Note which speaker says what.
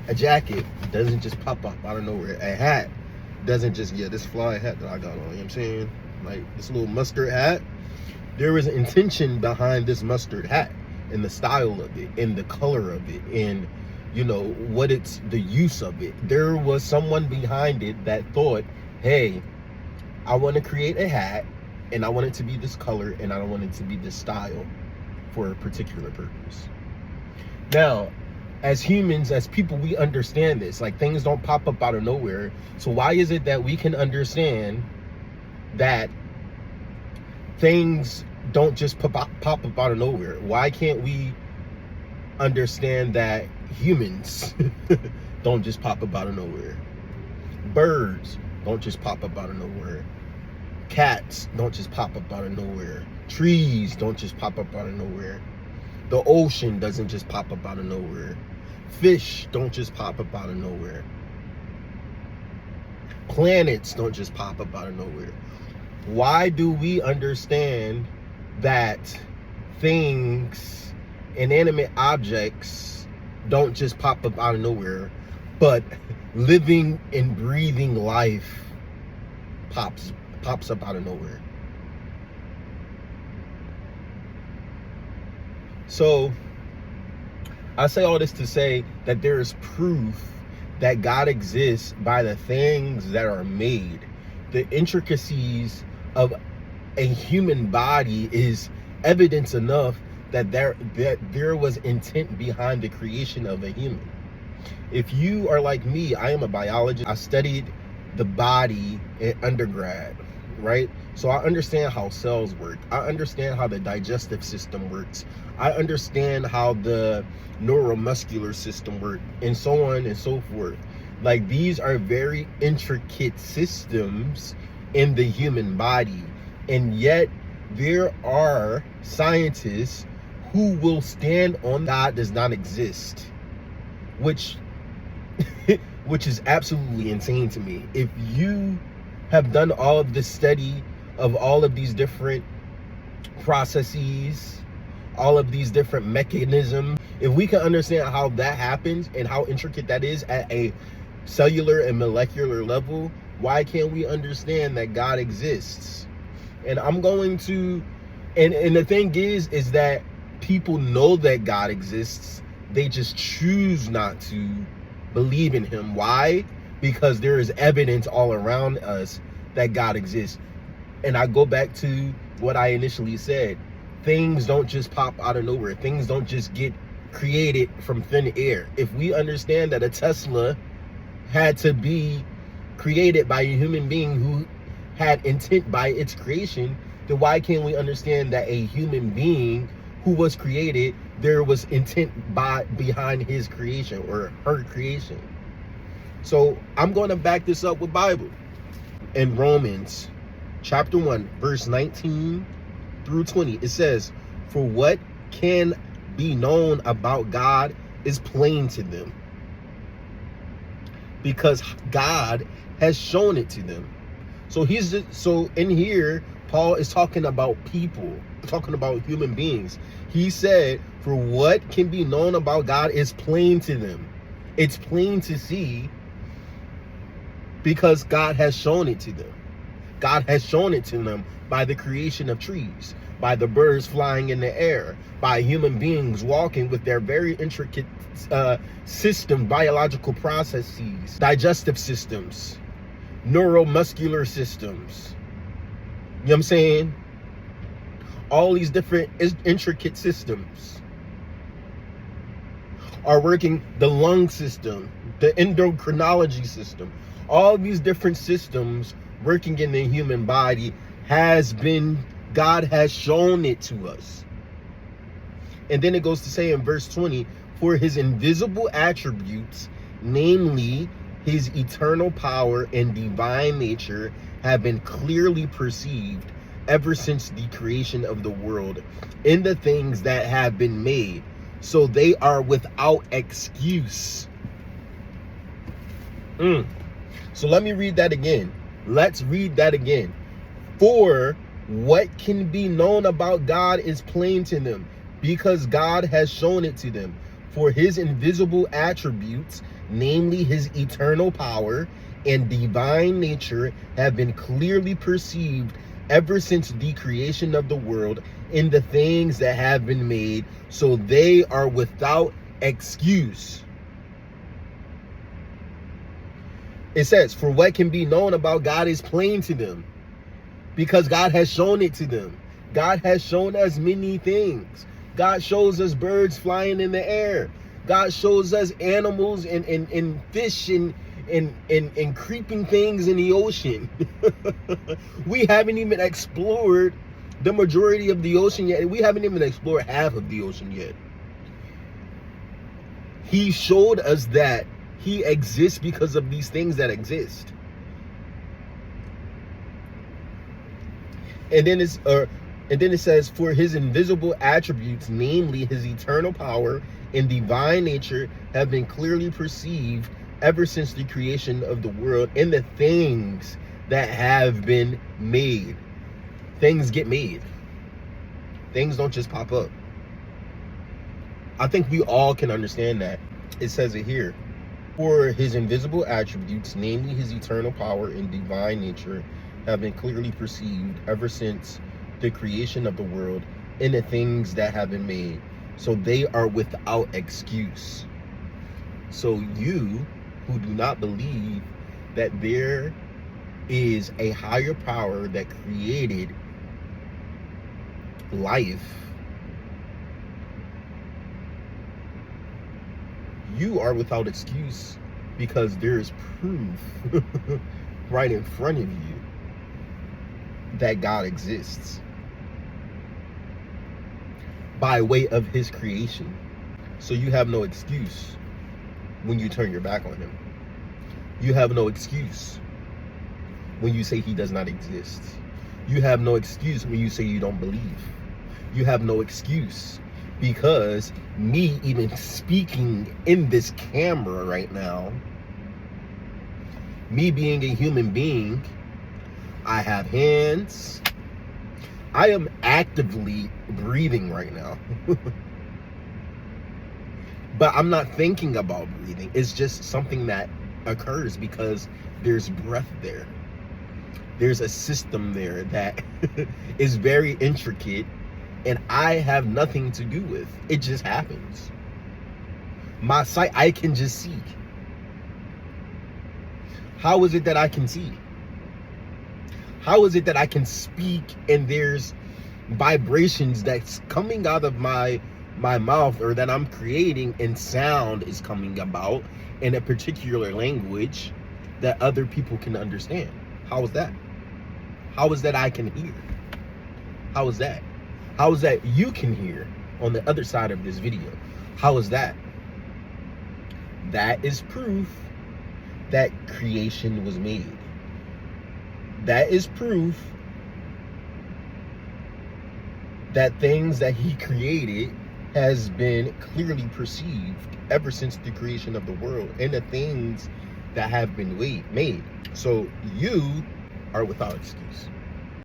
Speaker 1: A jacket doesn't just pop up out of nowhere. A hat doesn't just, this fly hat that I got on, you know what I'm saying? Like this little mustard hat. There was an intention behind this mustard hat and the style of it and the color of it and, you know, what it's, the use of it. There was someone behind it that thought, hey, I want to create a hat and I want it to be this color and I don't want it to be this style for a particular purpose. Now, as humans, as people, we understand this. Like, things don't pop up out of nowhere. So why is it that we can understand that things don't just pop up out of nowhere? Why can't we understand that humans don't just pop up out of nowhere? Birds don't just pop up out of nowhere. Cats don't just pop up out of nowhere. Trees don't just pop up out of nowhere. The ocean doesn't just pop up out of nowhere. Fish don't just pop up out of nowhere. Planets don't just pop up out of nowhere. Why do we understand that things, inanimate objects, don't just pop up out of nowhere, but living and breathing life pops up out of nowhere? So I say all this to say that there is proof that God exists by the things that are made. The intricacies of a human body is evidence enough that there was intent behind the creation of a human. If you are like me, I am a biologist. I studied the body in undergrad, right? So I understand how cells work. I understand how the digestive system works. I understand how the neuromuscular system works, and so on and so forth. Like, these are very intricate systems in the human body. And yet there are scientists who will stand on God does not exist, which is absolutely insane to me. If you have done all of this study of all of these different processes, all of these different mechanisms, if we can understand how that happens and how intricate that is at a cellular and molecular level, why can't we understand that God exists? And I'm going to, and the thing is that people know that God exists. They just choose not to believe in him. Why? Because there is evidence all around us that God exists. And I go back to what I initially said. Things don't just pop out of nowhere. Things don't just get created from thin air. If we understand that a Tesla had to be created by a human being who had intent by its creation, then why can't we understand that a human being who was created, there was intent behind his creation or her creation? So I'm going to back this up with Bible. In Romans chapter 1, verse 19 through 20, it says, "For what can be known about God is plain to them, because God has shown it to them." So so in here, Paul is talking about people, talking about human beings. He said, for what can be known about God is plain to them. It's plain to see because God has shown it to them. God has shown it to them by the creation of trees, by the birds flying in the air, by human beings walking with their very intricate system, biological processes, digestive systems, neuromuscular systems. You know what I'm saying? All these different intricate systems are working. The lung system, the endocrinology system, all these different systems working in the human body God has shown it to us. And then it goes to say in verse 20, for his invisible attributes, namely his eternal power and divine nature, have been clearly perceived ever since the creation of the world in the things that have been made, so they are without excuse. So let me read that again. Let's read that again. For what can be known about God is plain to them, because God has shown it to them. For his invisible attributes, namely his eternal power and divine nature, have been clearly perceived ever since the creation of the world in the things that have been made, so they are without excuse. It says, for what can be known about God is plain to them, because God has shown it to them. God has shown us many things. God shows us birds flying in the air. God shows us animals and fish and creeping things in the ocean. We haven't even explored the majority of the ocean yet. We haven't even explored half of the ocean yet. He showed us that he exists because of these things that exist. And then it says, for his invisible attributes, namely his eternal power and divine nature, have been clearly perceived ever since the creation of the world in the things that have been made. Things get made. Things don't just pop up. I think we all can understand that. It says it here. For his invisible attributes, namely his eternal power and divine nature, have been clearly perceived ever since the creation of the world in the things that have been made, so they are without excuse. So you who do not believe that there is a higher power that created life, you are without excuse, because there is proof right in front of you that God exists by way of his creation. So you have no excuse when you turn your back on him. You have no excuse when you say he does not exist. You have no excuse when you say you don't believe. You have no excuse, because me even speaking in this camera right now, me being a human being, I have hands. I am actively breathing right now. But I'm not thinking about breathing. It's just something that occurs because there's breath there. There's a system there that is very intricate, and I have nothing to do with. It just happens. My sight, I can just see. How is it that I can see? How is it that I can speak and there's vibrations that's coming out of my mouth, or that I'm creating, and sound is coming about in a particular language that other people can understand? How is that? How is that I can hear? How is that? How is that you can hear on the other side of this video? How is that? That is proof that creation was made. That is proof that things that he created has been clearly perceived ever since the creation of the world and the things that have been made. So you are without excuse.